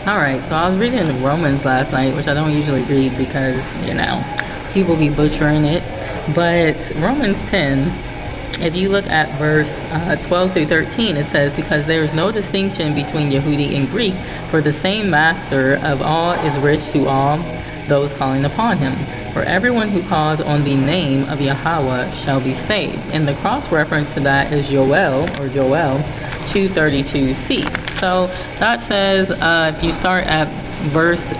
All right, so I was reading Romans last night, which I don't usually read because, people be butchering it. But Romans 10, if you look at verse 12 through 13, it says, because there is no distinction between Yehudi and Greek, for the same master of all is rich to all those calling upon him. For everyone who calls on the name of Yahweh shall be saved. And the cross-reference to that is Yoel 2:32c. So that says, if you start at verse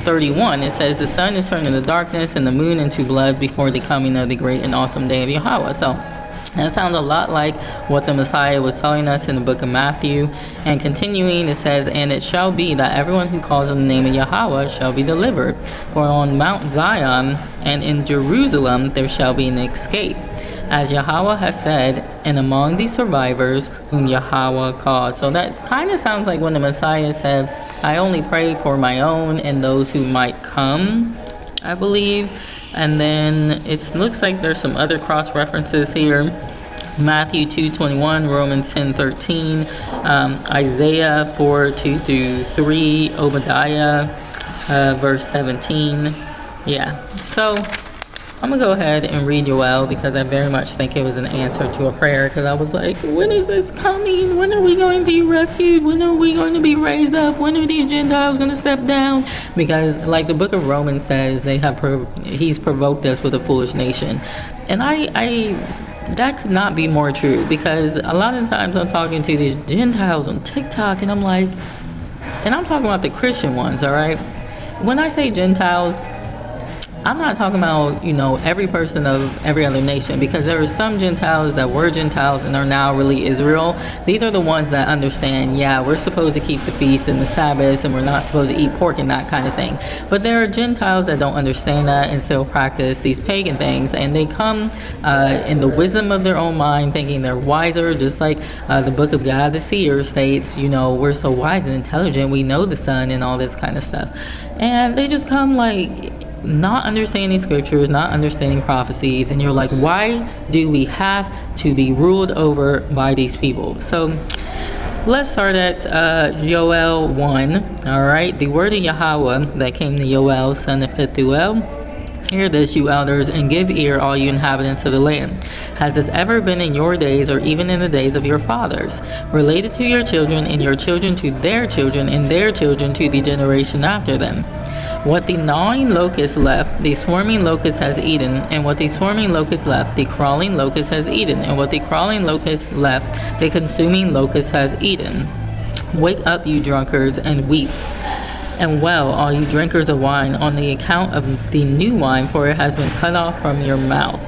31, it says, the sun is turned into darkness and the moon into blood before the coming of the great and awesome day of Yahweh. So that sounds a lot like what the Messiah was telling us in the book of Matthew. And continuing, it says, and it shall be that everyone who calls on the name of Yahweh shall be delivered. For on Mount Zion and in Jerusalem there shall be an escape, as Yahweh has said, and among the survivors whom Yahweh calls. So that kind of sounds like when the Messiah said, I only pray for my own and those who might come, I believe. And then it looks like there's some other cross references here. Matthew 2:21, Romans 10:13, Isaiah 4:2-3, Obadiah verse 17. Yeah, so I'm going to go ahead and read Yoel because I very much think it was an answer to a prayer, because I was like, when is this coming? When are we going to be rescued? When are we going to be raised up? When are these Gentiles going to step down? Because like the book of Romans says, he's provoked us with a foolish nation. And I that could not be more true, because a lot of times I'm talking to these Gentiles on TikTok and I'm like, and I'm talking about the Christian ones, all right? When I say Gentiles, I'm not talking about, every person of every other nation, because there are some Gentiles that were Gentiles and are now really Israel. These are the ones that understand, we're supposed to keep the feasts and the Sabbaths and we're not supposed to eat pork and that kind of thing. But there are Gentiles that don't understand that and still practice these pagan things, and they come in the wisdom of their own mind, thinking they're wiser, just like the book of God the Seer states, we're so wise and intelligent, we know the sun and all this kind of stuff. And they just come like not understanding scriptures, not understanding prophecies, and you're like, why do we have to be ruled over by these people? So let's start at Yoel 1. All right, the word of Yahweh that came to Yoel, son of Pethuel. Hear this, you elders, and give ear, all you inhabitants of the land. Has this ever been in your days, or even in the days of your fathers, related to your children, and your children to their children, and their children to the generation after them? What the gnawing locust left, the swarming locust has eaten, and what the swarming locust left, the crawling locust has eaten, and what the crawling locust left, the consuming locust has eaten. Wake up, you drunkards, and weep. And well, all you drinkers of wine, on the account of the new wine, for it has been cut off from your mouth.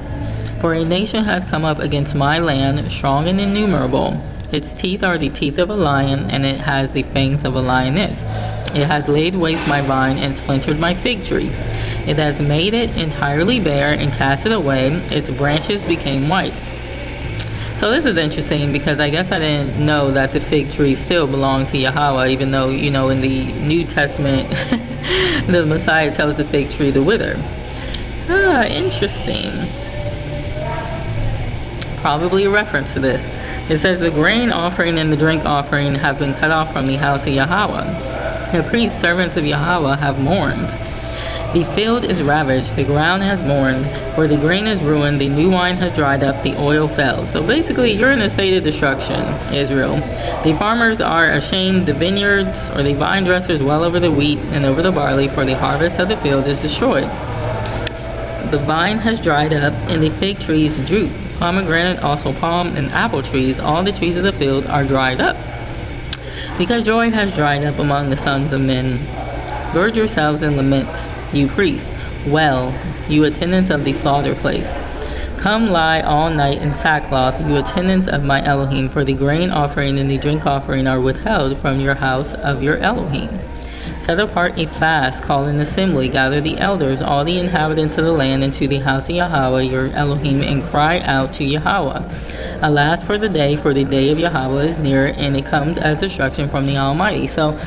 For a nation has come up against my land, strong and innumerable. Its teeth are the teeth of a lion, and it has the fangs of a lioness. It has laid waste my vine and splintered my fig tree. It has made it entirely bare and cast it away. Its branches became white. So this is interesting, because I guess I didn't know that the fig tree still belonged to Yahweh, even though, in the New Testament, the Messiah tells the fig tree to wither. Interesting. Probably a reference to this. It says, the grain offering and the drink offering have been cut off from the house of Yahweh. The priests, servants of Yahweh, have mourned. The field is ravaged, the ground has mourned, for the grain is ruined, the new wine has dried up, the oil fell. So basically, you're in a state of destruction, Israel. The farmers are ashamed, the vineyards or the vine dressers well over the wheat and over the barley, for the harvest of the field is destroyed. The vine has dried up, and the fig trees droop. Pomegranate, also palm, and apple trees, all the trees of the field are dried up. Because joy has dried up among the sons of men. Gird yourselves and lament, you priests. Well, you attendants of the slaughter place. Come lie all night in sackcloth, you attendants of my Elohim, for the grain offering and the drink offering are withheld from your house of your Elohim. Set apart a fast, call an assembly, gather the elders, all the inhabitants of the land, into the house of Yahweh your Elohim, and cry out to Yahweh. Alas for the day of Yahweh is near, and it comes as destruction from the Almighty. So,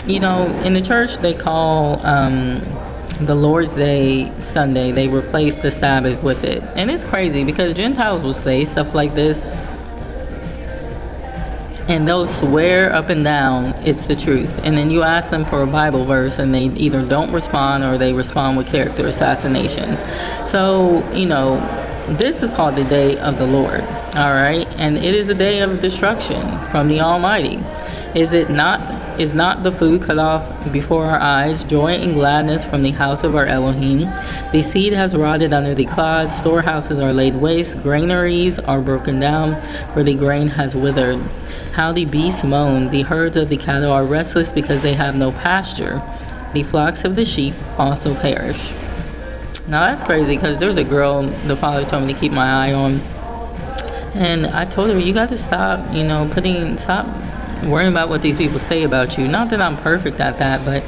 in the church they call the Lord's Day Sunday, they replace the Sabbath with it. And it's crazy, because Gentiles will say stuff like this. and they'll swear up and down it's the truth. And then you ask them for a Bible verse, and they either don't respond or they respond with character assassinations. So, this is called the day of the Lord, all right? And it is a day of destruction from the Almighty. Is not the food cut off before our eyes, joy and gladness from the house of our Elohim? The seed has rotted under the clod, storehouses are laid waste, granaries are broken down, for the grain has withered. How the beasts moan, the herds of the cattle are restless because they have no pasture. The flocks of the sheep also perish. Now that's crazy, because there's a girl the father told me to keep my eye on. And I told her, you got to stop, stop worrying about what these people say about you. Not that I'm perfect at that, but,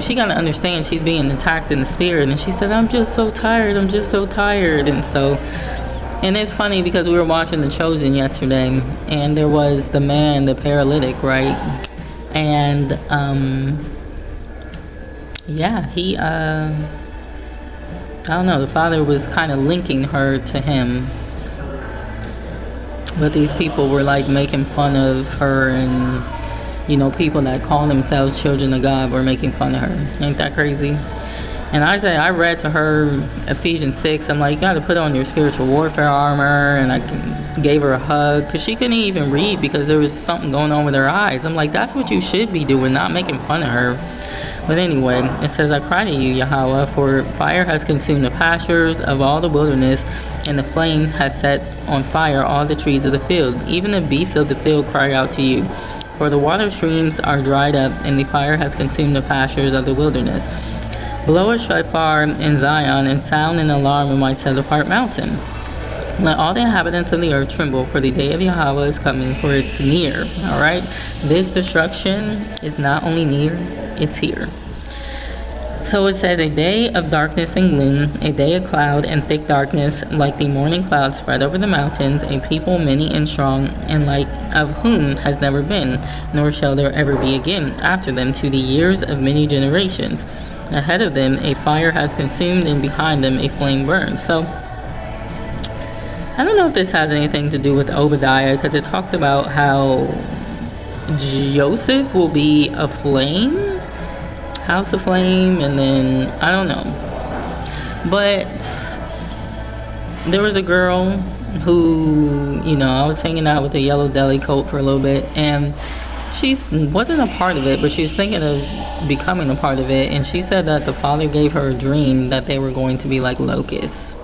she got to understand she's being attacked in the spirit. And she said, I'm just so tired. And it's funny because we were watching The Chosen yesterday, and there was the man, the paralytic, right? And, he, I don't know, the father was kind of linking her to him. But these people were like making fun of her, and, people that call themselves children of God were making fun of her. Ain't that crazy? And I read to her Ephesians 6. I'm like, you got to put on your spiritual warfare armor. And I gave her a hug because she couldn't even read because there was something going on with her eyes. I'm like, that's what you should be doing, not making fun of her. But anyway, it says, I cry to you, Yahweh, for fire has consumed the pastures of all the wilderness, and the flame has set on fire all the trees of the field. Even the beasts of the field cry out to you. For the water streams are dried up, and the fire has consumed the pastures of the wilderness. Blow a shofar in Zion, and sound an alarm in my set-apart mountain. Let all the inhabitants of the earth tremble, for the day of Yahweh is coming, for it's near. All right? This destruction is not only near, it's here. So it says, a day of darkness and gloom, a day of cloud and thick darkness, like the morning cloud spread over the mountains, a people many and strong, and like of whom has never been, nor shall there ever be again after them, to the years of many generations. Ahead of them a fire has consumed, and behind them a flame burns. So I don't know if this has anything to do with Obadiah, because it talks about how Joseph will be a flame, house of flame, and then I don't know. But there was a girl who, I was hanging out with a yellow deli coat for a little bit, and she wasn't a part of it, but she was thinking of becoming a part of it, and she said that the father gave her a dream that they were going to be like locusts.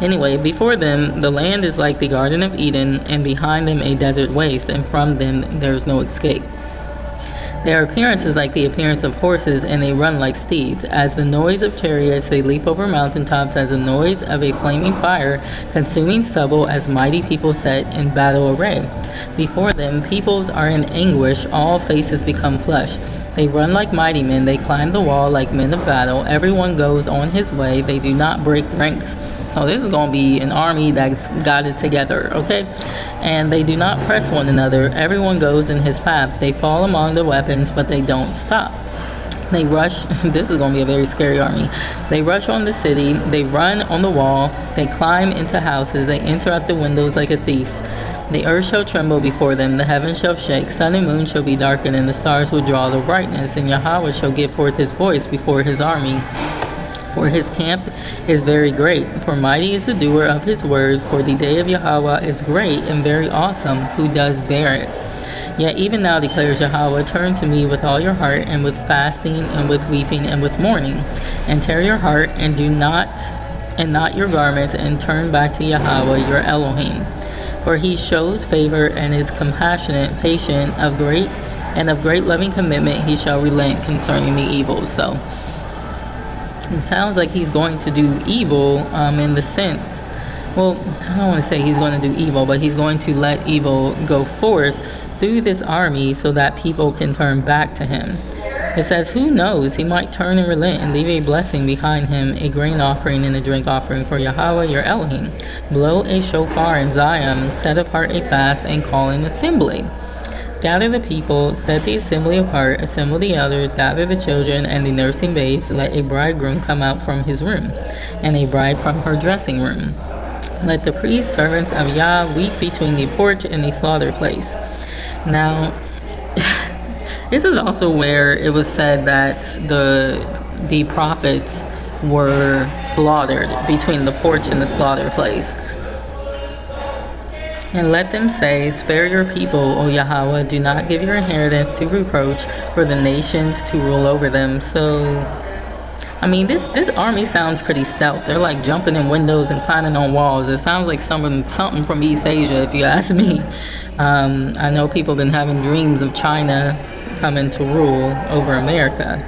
Anyway, before them, the land is like the Garden of Eden, and behind them a desert waste, and from them there is no escape. Their appearance is like the appearance of horses, and they run like steeds. As the noise of chariots, they leap over mountaintops, as the noise of a flaming fire, consuming stubble, as mighty people set in battle array. Before them, peoples are in anguish, all faces become flesh. They run like mighty men, they climb the wall like men of battle. Everyone goes on his way, they do not break ranks. So this is going to be an army that's got it together, okay? And they do not press one another. Everyone goes in his path. They fall among the weapons, but they don't stop. They rush. This is going to be a very scary army. They rush on the city. They run on the wall. They climb into houses. They enter at the windows like a thief. The earth shall tremble before them. The heavens shall shake. Sun and moon shall be darkened, and the stars will draw their brightness. And Yahweh shall give forth his voice before his army. For his camp is very great, for mighty is the doer of his words, for the day of Yahweh is great and very awesome, who does bear it. Yet even now declares Yahweh, turn to me with all your heart, and with fasting, and with weeping, and with mourning, and tear your heart, and not your garments, and turn back to Yahweh your Elohim. For he shows favor and is compassionate, patient, of great loving commitment, he shall relent concerning the evil. So it sounds like he's going to do evil in the sense, well, I don't want to say he's going to do evil, but he's going to let evil go forth through this army so that people can turn back to him. It says, who knows, he might turn and relent and leave a blessing behind him, a grain offering and a drink offering for Yahweh your Elohim. Blow a shofar in Zion, set apart a fast, and call an assembly. Gather the people, set the assembly apart, assemble the elders, gather the children and the nursing babes, let a bridegroom come out from his room, and a bride from her dressing room. Let the priests, servants of Yah, weep between the porch and the slaughter place. Now, this is also where it was said that the prophets were slaughtered between the porch and the slaughter place. And let them say, spare your people, O Yahweh, do not give your inheritance to reproach for the nations to rule over them. So, I mean, this army sounds pretty stout. They're like jumping in windows and climbing on walls. It sounds like something from East Asia, if you ask me. I know people been having dreams of China coming to rule over America.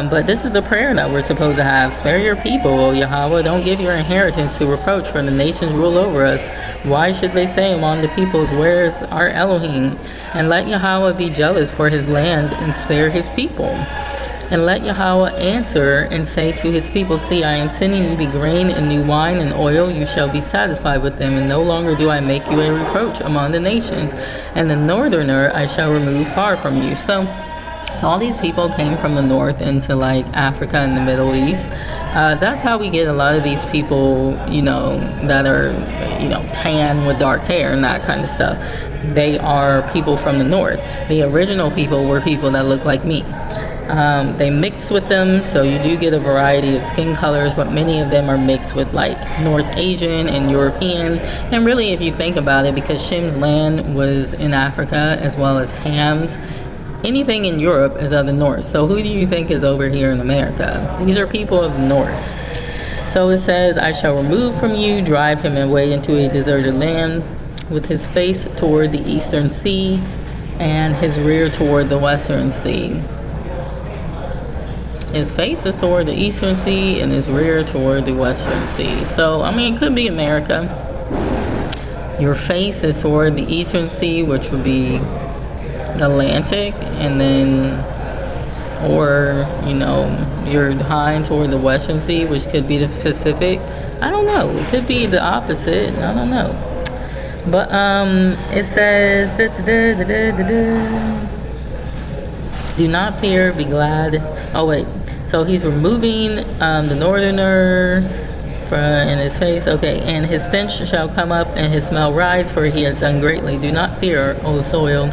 But this is the prayer that we're supposed to have. Spare your people, O Yahweh. Don't give your inheritance to reproach, for the nations rule over us. Why should they say among the peoples, where is our Elohim? And let Yahweh be jealous for his land and spare his people. And let Yahweh answer and say to his people, see, I am sending you the grain and new wine and oil. You shall be satisfied with them, and no longer do I make you a reproach among the nations. And the northerner I shall remove far from you. So all these people came from the north into like Africa and the Middle East. That's how we get a lot of these people, that are, tan with dark hair and that kind of stuff. They are people from the north. The original people were people that look like me. They mixed with them, so you do get a variety of skin colors, but many of them are mixed with like North Asian and European. And really, if you think about it, because Shem's land was in Africa as well as Ham's, anything in Europe is of the north. So who do you think is over here in America? These are people of the north. So it says, I shall remove from you, drive him away into a deserted land, with his face toward the eastern sea and his rear toward the western sea. His face is toward the eastern sea and his rear toward the western sea. So, I mean, it could be America. Your face is toward the eastern sea, which would be the Atlantic, and then, or, you're behind toward the western sea, which could be the Pacific. I don't know. It could be the opposite. I don't know. But, it says, do not fear, be glad. Oh, wait. So he's removing the northerner in his face. Okay, and his stench shall come up and his smell rise, for he has done greatly. Do not fear, O soil.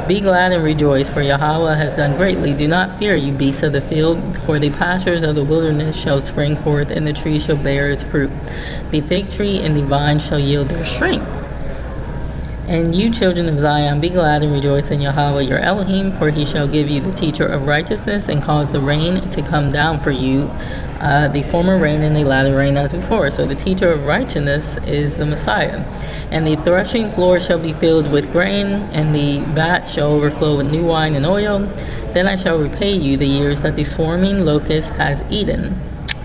Be glad and rejoice, for Yahweh has done greatly. Do not fear, you beasts of the field, for the pastures of the wilderness shall spring forth, and the tree shall bear its fruit. The fig tree and the vine shall yield their strength. And you, children of Zion, be glad and rejoice in Yahweh your Elohim, for he shall give you the teacher of righteousness and cause the rain to come down for you, the former rain and the latter rain as before. So the teacher of righteousness is the Messiah. And the threshing floor shall be filled with grain, and the vat shall overflow with new wine and oil. Then I shall repay you the years that the swarming locust has eaten,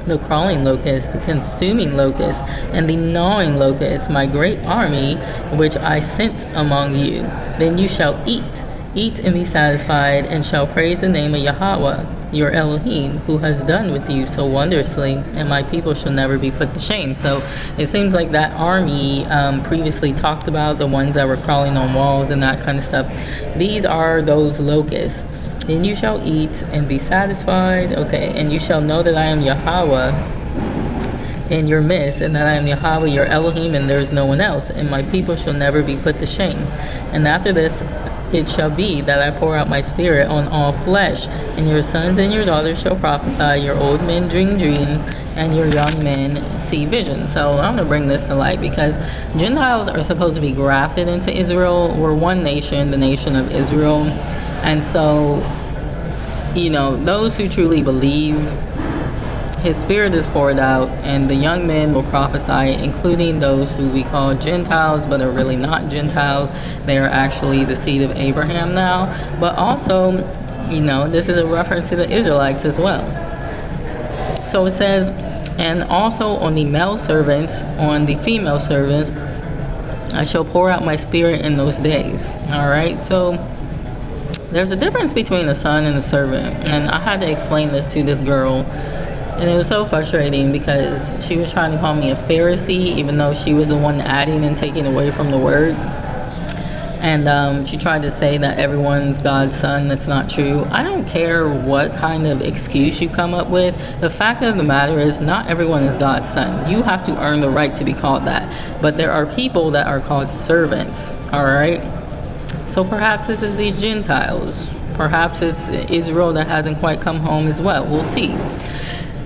the crawling locust, the consuming locust, and the gnawing locust, my great army, which I sent among you. Then you shall eat and be satisfied, and shall praise the name of Yahweh, your Elohim, who has done with you so wondrously, and my people shall never be put to shame. So it seems like that army previously talked about, the ones that were crawling on walls and that kind of stuff. These are those locusts. Then you shall eat and be satisfied. Okay, and you shall know that I am Yahweh in your midst, and that I am Yahweh your Elohim, and there is no one else, and my people shall never be put to shame. And after this it shall be that I pour out my spirit on all flesh, and your sons and your daughters shall prophesy, your old men dream dreams, and your young men see visions. So I'm going to bring this to light, because Gentiles are supposed to be grafted into Israel. We're one nation, the nation of Israel. And so, those who truly believe, his spirit is poured out, and the young men will prophesy, including those who we call Gentiles, but are really not Gentiles. They are actually the seed of Abraham now. But also, this is a reference to the Israelites as well. So it says, and also on the male servants, on the female servants, I shall pour out my spirit in those days. All right, so there's a difference between a son and a servant, and I had to explain this to this girl, and it was so frustrating because she was trying to call me a Pharisee, even though she was the one adding and taking away from the word. And she tried to say that everyone's God's son. That's not true. I don't care what kind of excuse you come up with. The fact of the matter is, not everyone is God's son. You have to earn the right to be called that. But there are people that are called servants, all right? So perhaps this is these Gentiles. Perhaps it's Israel that hasn't quite come home as well. We'll see.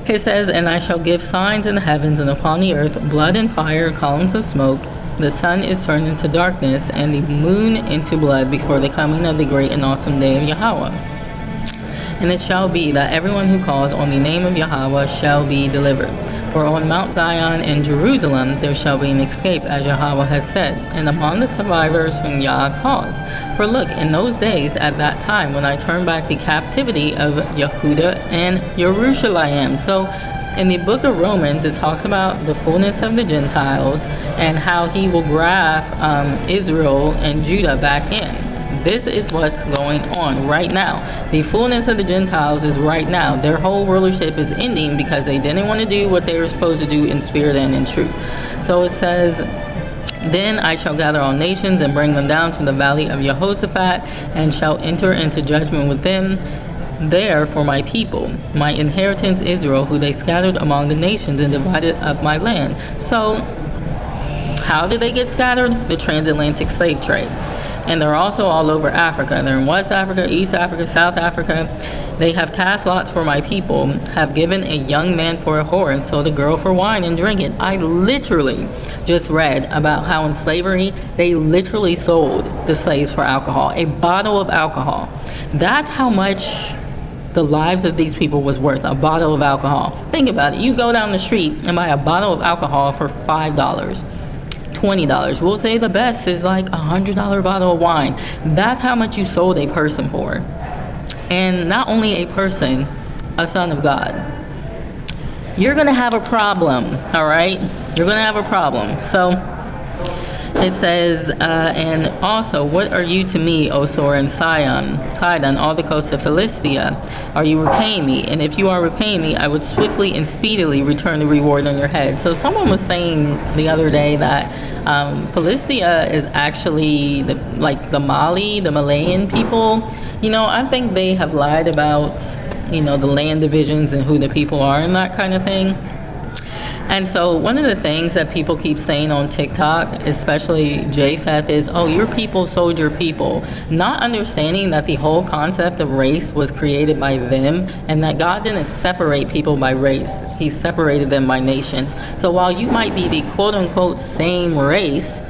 It says, "And I shall give signs in the heavens and upon the earth, blood and fire, columns of smoke. The sun is turned into darkness, and the moon into blood before the coming of the great and awesome day of Yahweh. And it shall be that everyone who calls on the name of Yahweh shall be delivered. For on Mount Zion and Jerusalem there shall be an escape, as Yahweh has said, and upon the survivors whom Yah calls. For look, in those days, at that time, when I turn back the captivity of Yehuda and Jerusalem." So in the book of Romans, it talks about the fullness of the Gentiles and how he will graft Israel and Judah back in. This is what's going on right now. The fullness of the Gentiles is right now. Their whole rulership is ending because they didn't want to do what they were supposed to do in spirit and in truth. So it says, "Then I shall gather all nations and bring them down to the valley of Jehoshaphat, and shall enter into judgment with them there for my people, my inheritance Israel, who they scattered among the nations and divided up my land." So how did they get scattered? The transatlantic slave trade. And they're also all over Africa. They're in West Africa, East Africa, South Africa. "They have cast lots for my people, have given a young man for a whore, and sold a girl for wine and drink it." I literally just read about how in slavery, they literally sold the slaves for alcohol, a bottle of alcohol. That's how much the lives of these people was worth, a bottle of alcohol. Think about it. You go down the street and buy a bottle of alcohol for $5. $20. We'll say the best is like $100 bottle of wine. That's how much you sold a person for. And not only a person, a son of God. You're going to have a problem, all right? You're going to have a problem. So it says, "And also, what are you to me, O Sor and Sidon, all the coasts of Philistia? Are you repaying me? And if you are repaying me, I would swiftly and speedily return the reward on your head." So someone was saying the other day that Philistia is actually the Malayan people. You know, I think they have lied about, the land divisions and who the people are and that kind of thing. And so one of the things that people keep saying on TikTok, especially Japheth, is, "Oh, your people sold your people." Not understanding that the whole concept of race was created by them, and that God didn't separate people by race. He separated them by nations. So while you might be the quote-unquote same race,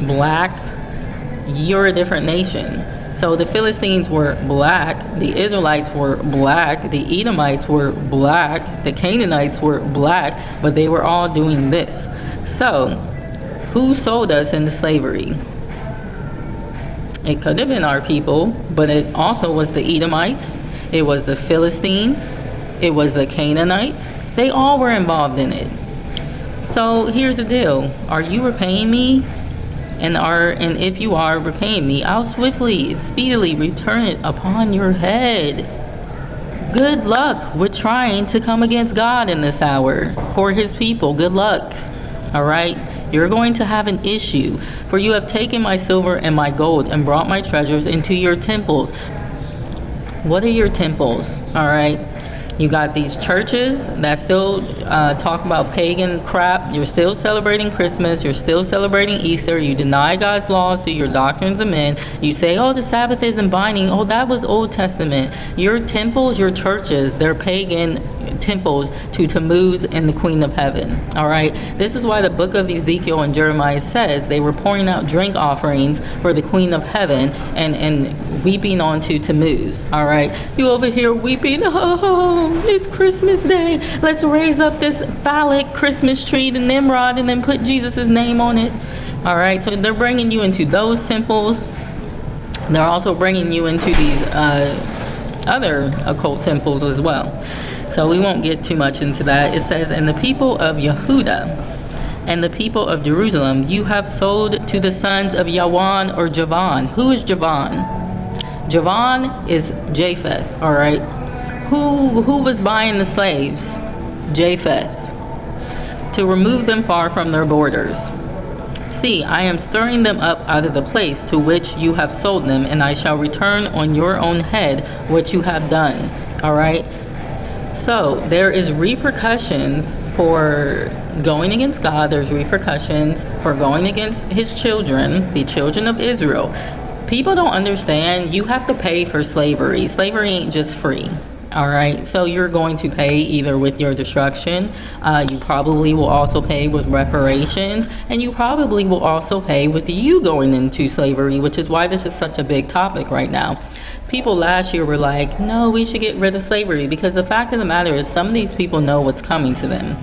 black, you're a different nation. So the Philistines were black, the Israelites were black, the Edomites were black, the Canaanites were black, but they were all doing this. So who sold us into slavery? It could have been our people, but it also was the Edomites, it was the Philistines, it was the Canaanites. They all were involved in it. So here's the deal. Are you repaying me? And if you are repaying me, I'll swiftly, speedily return it upon your head. Good luck with trying to come against God in this hour for his people. Good luck. All right? You're going to have an issue. "For you have taken my silver and my gold and brought my treasures into your temples." What are your temples? All right? You got these churches that still talk about pagan crap. You're still celebrating Christmas. You're still celebrating Easter. You deny God's laws through your doctrines of men. You say, "Oh, the Sabbath isn't binding." Oh, that was Old Testament. Your temples, your churches, they're pagan temples to Tammuz and the Queen of Heaven. All right? This is why the book of Ezekiel and Jeremiah says they were pouring out drink offerings for the Queen of Heaven and weeping onto Tammuz. All right? You over here weeping, "Oh, it's Christmas Day. Let's raise up this phallic Christmas tree to Nimrod and then put Jesus' name on it." All right? So they're bringing you into those temples. They're also bringing you into these other occult temples as well. So we won't get too much into that. It says, "And the people of Yehuda and the people of Jerusalem you have sold to the sons of Yawan," or Javan. Who is Javan? Javan is Japheth, all right? Who was buying the slaves? Japheth. To remove them far from their borders. See, I am stirring them up out of the place to which you have sold them, and I shall return on your own head what you have done. All right? So there is repercussions for going against God. There's repercussions for going against his children, the children of Israel. People don't understand you have to pay for slavery. Slavery ain't just free. All right, so you're going to pay either with your destruction, you probably will also pay with reparations, and you probably will also pay with you going into slavery, which is why this is such a big topic right now. People last year were like, no, we should get rid of slavery, because the fact of the matter is some of these people know what's coming to them.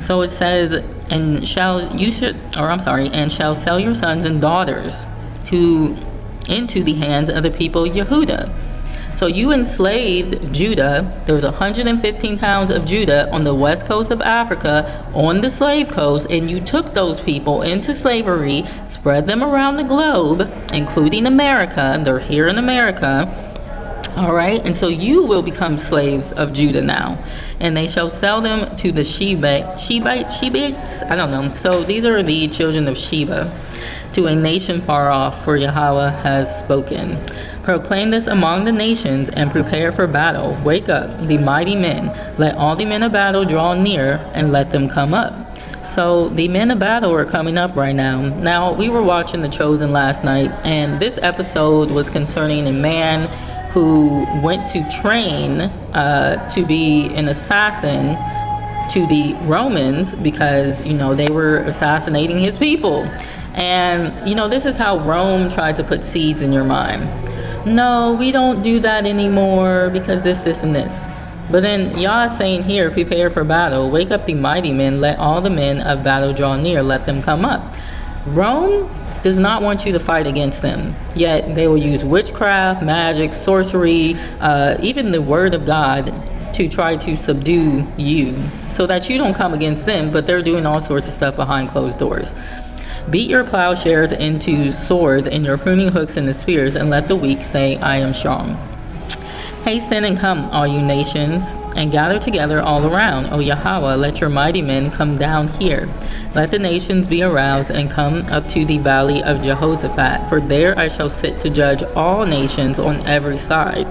So it says, and shall sell your sons and daughters into the hands of the people Yehuda. So you enslaved Judah. There was 115 towns of Judah on the west coast of Africa, on the slave coast, and you took those people into slavery, spread them around the globe, including America. They're here in America. All right, and so you will become slaves of Judah now, and they shall sell them to the Shebites. I don't know. So these are the children of Sheba, to a nation far off, for Yahweh has spoken. Proclaim this among the nations and prepare for battle. Wake up, the mighty men. Let all the men of battle draw near and let them come up. So the men of battle are coming up right now. Now, we were watching The Chosen last night, and this episode was concerning a man who went to train to be an assassin to the Romans because, they were assassinating his people. And, this is how Rome tried to put seeds in your mind. No, we don't do that anymore because this, and this. But then Yah is saying here, prepare for battle. Wake up the mighty men. Let all the men of battle draw near. Let them come up. Rome does not want you to fight against them. Yet they will use witchcraft, magic, sorcery, even the word of God to try to subdue you so that you don't come against them. But they're doing all sorts of stuff behind closed doors. Beat your plowshares into swords and your pruning hooks into spears, and let the weak say, I am strong. Hasten and come, all you nations, and gather together all around. O Yahweh, let your mighty men come down here. Let the nations be aroused and come up to the valley of Jehoshaphat, for there I shall sit to judge all nations on every side.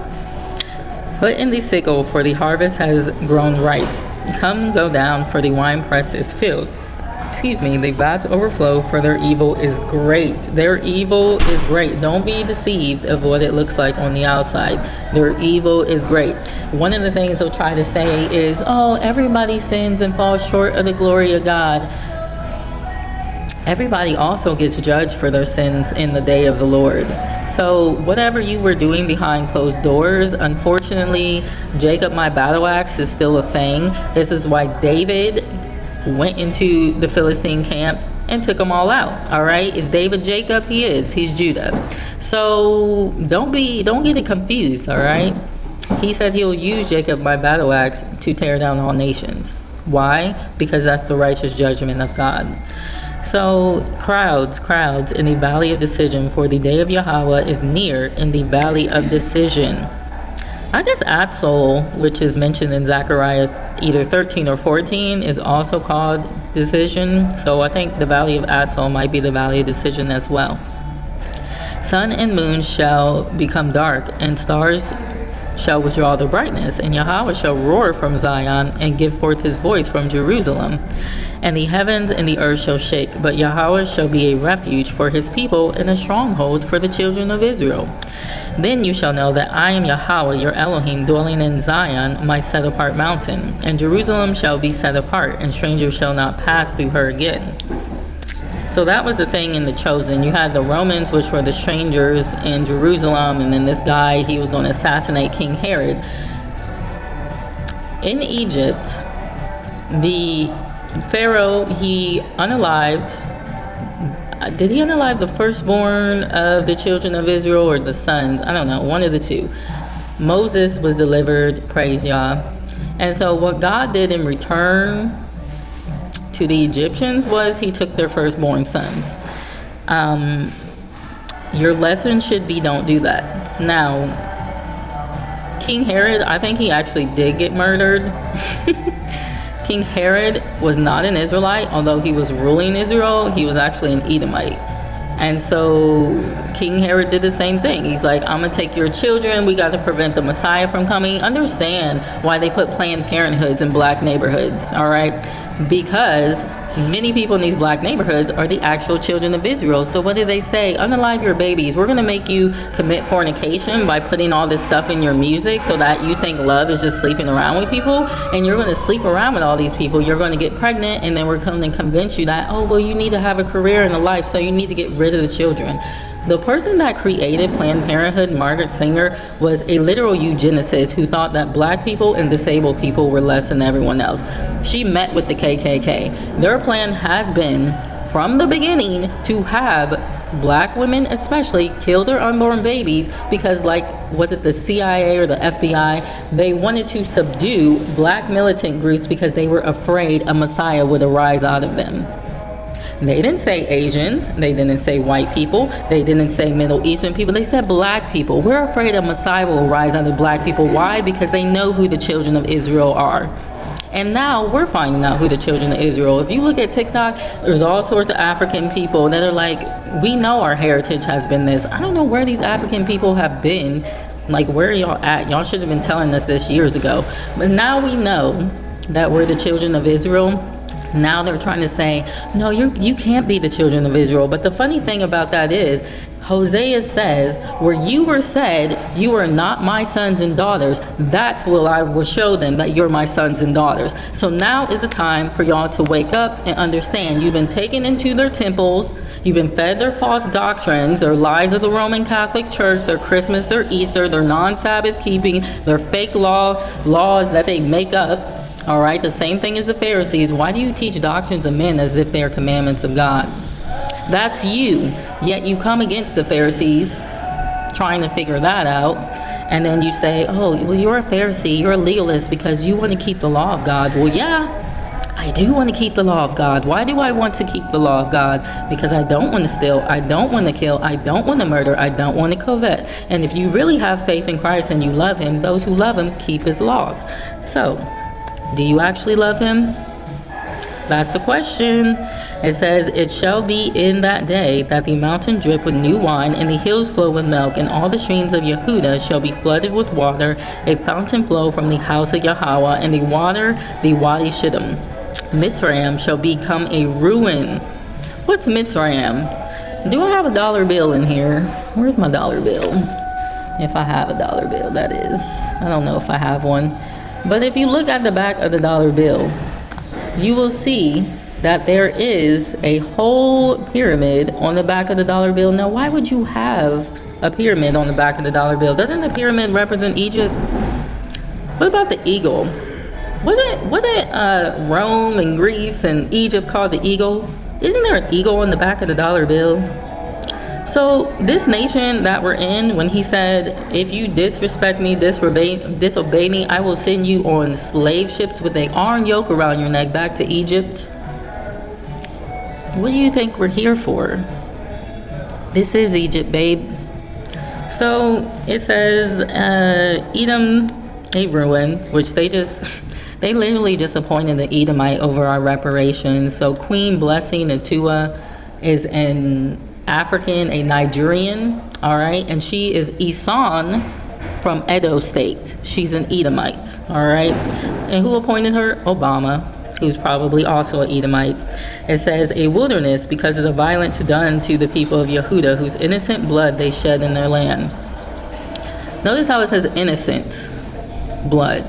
Put in the sickle, for the harvest has grown ripe. Come, go down, for the winepress is filled. The vats overflow, for their evil is great. Their evil is great. Don't be deceived of what it looks like on the outside. Their evil is great. One of the things they'll try to say is, everybody sins and falls short of the glory of God. Everybody also gets judged for their sins in the day of the Lord. So whatever you were doing behind closed doors, unfortunately, Jacob, my battle axe, is still a thing. This is why David went into the Philistine camp and took them all out. All right, is David Jacob? He is. He's Judah. So don't get it confused. All right, he said he'll use Jacob, my battle axe, to tear down all nations. Why? Because that's the righteous judgment of God. So crowds in the valley of decision, for the day of Yahweh is near in the valley of decision. I guess Atzol, which is mentioned in Zechariah either 13 or 14, is also called decision. So I think the valley of Atzol might be the valley of decision as well. Sun and moon shall become dark, and stars shall withdraw their brightness, and Yahweh shall roar from Zion and give forth his voice from Jerusalem. And the heavens and the earth shall shake, but Yahweh shall be a refuge for his people and a stronghold for the children of Israel. Then you shall know that I am Yahweh, your Elohim, dwelling in Zion, my set-apart mountain. And Jerusalem shall be set apart, and strangers shall not pass through her again. So that was the thing in The Chosen. You had the Romans, which were the strangers in Jerusalem, and then this guy, he was going to assassinate King Herod. In Egypt, the Pharaoh, he unalived. Did he unalive the firstborn of the children of Israel or the sons? I don't know, one of the two. Moses was delivered, praise Yah. And so what God did in return to the Egyptians was he took their firstborn sons. Your lesson should be don't do that. Now, King Herod, I think he actually did get murdered. King Herod was not an Israelite, although he was ruling Israel. He was actually an Edomite. And so King Herod did the same thing. He's like, I'm going to take your children. We got to prevent the Messiah from coming. Understand why they put Planned Parenthoods in black neighborhoods, all right? Because many people in these black neighborhoods are the actual children of Israel. So what do they say? Unalive your babies. We're going to make you commit fornication by putting all this stuff in your music so that you think love is just sleeping around with people. And you're going to sleep around with all these people. You're going to get pregnant, and then we're going to convince you that, oh, well, you need to have a career and a life, so you need to get rid of the children. The person that created Planned Parenthood, Margaret Sanger, was a literal eugenicist who thought that black people and disabled people were less than everyone else. She met with the KKK. Their plan has been, from the beginning, to have black women especially kill their unborn babies because, like, was it the CIA or the FBI? They wanted to subdue black militant groups because they were afraid a Messiah would arise out of them. They didn't say Asians, they didn't say white people, they didn't say Middle Eastern people, they said black people. We're afraid a Messiah will rise out of black people. Why? Because they know who the children of Israel are. And now we're finding out who the children of Israel. If you look at TikTok, there's all sorts of African people that are like, we know our heritage has been this. I don't know where these African people have been. Like, where are y'all at? Y'all should have been telling us this years ago. But now we know that we're the children of Israel. Now they're trying to say, no, you can't be the children of Israel. But the funny thing about that is, Hosea says, where you were said, you are not my sons and daughters, that's what I will show them, that you're my sons and daughters. So now is the time for y'all to wake up and understand. You've been taken into their temples, you've been fed their false doctrines, their lies of the Roman Catholic Church, their Christmas, their Easter, their non-Sabbath keeping, their fake laws that they make up. All right, the same thing as the Pharisees. Why do you teach doctrines of men as if they're commandments of God? That's you. Yet you come against the Pharisees trying to figure that out. And then you say, oh, well, you're a Pharisee, you're a legalist because you want to keep the law of God. Well, yeah, I do want to keep the law of God. Why do I want to keep the law of God? Because I don't want to steal, I don't want to kill, I don't want to murder, I don't want to covet. And if you really have faith in Christ and you love him, those who love him keep his laws. So, do you actually love him? That's the question. It says, it shall be in that day that the mountain drip with new wine, and the hills flow with milk, and all the streams of Yehudah shall be flooded with water, a fountain flow from the house of Yahweh, and the water, the Wadi Shittim. Mitzrayim shall become a ruin. What's Mitzrayim? Do I have a dollar bill in here? Where's my dollar bill? If I have a dollar bill, that is. I don't know if I have one. But if you look at the back of the dollar bill, you will see that there is a whole pyramid on the back of the dollar bill. Now, why would you have a pyramid on the back of the dollar bill? Doesn't the pyramid represent Egypt? What about the eagle? Wasn't Rome and Greece and Egypt called the eagle? Isn't there an eagle on the back of the dollar bill? So this nation that we're in, when he said, if you disrespect me, disobey me, I will send you on slave ships with an iron yoke around your neck back to Egypt. What do you think we're here for? This is Egypt, babe. So it says, Edom, a ruin, which they literally just appointed the Edomite over our reparations. So Queen Blessing Atua is an African, a Nigerian, all right, and she is Isan from Edo State. She's an Edomite, all right, and who appointed her? Obama, who's probably also an Edomite. It says, a wilderness because of the violence done to the people of Yehudah, whose innocent blood they shed in their land. Notice how it says innocent blood.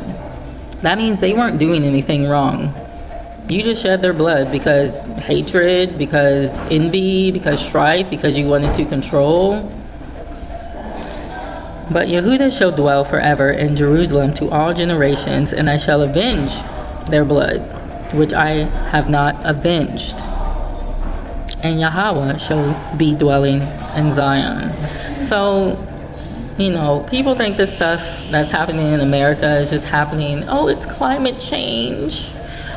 That means they weren't doing anything wrong. You just shed their blood because hatred, because envy, because strife, because you wanted to control. But Yehudah shall dwell forever in Jerusalem to all generations, and I shall avenge their blood, which I have not avenged. And Yahweh shall be dwelling in Zion. So, you know, people think this stuff that's happening in America is just happening, oh, it's climate change.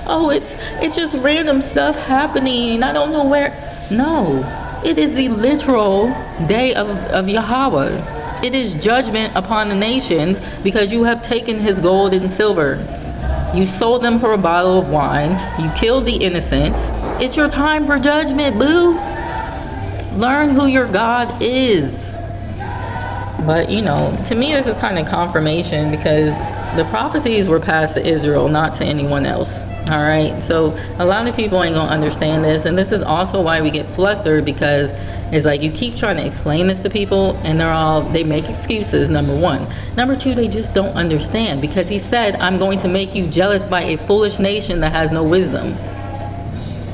Oh, it's just random stuff happening. I don't know where. No, it is the literal day of Yahweh. It is judgment upon the nations because you have taken his gold and silver. You sold them for a bottle of wine. You killed the innocents. It's your time for judgment, boo. Learn who your God is. But, to me, this is kind of confirmation because the prophecies were passed to Israel, not to anyone else. All right. So a lot of people ain't going to understand this. And this is also why we get flustered, because it's like you keep trying to explain this to people and they make excuses, number one. Number two, they just don't understand, because he said, I'm going to make you jealous by a foolish nation that has no wisdom.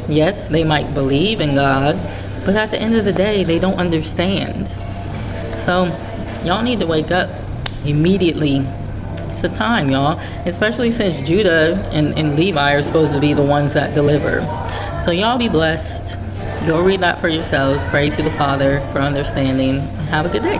Yes, they might believe in God, but at the end of the day, they don't understand. So y'all need to wake up immediately. It's the time, y'all, especially since Judah and Levi are supposed to be the ones that deliver. So y'all be blessed. Go read that for yourselves. Pray to the Father for understanding. Have a good day.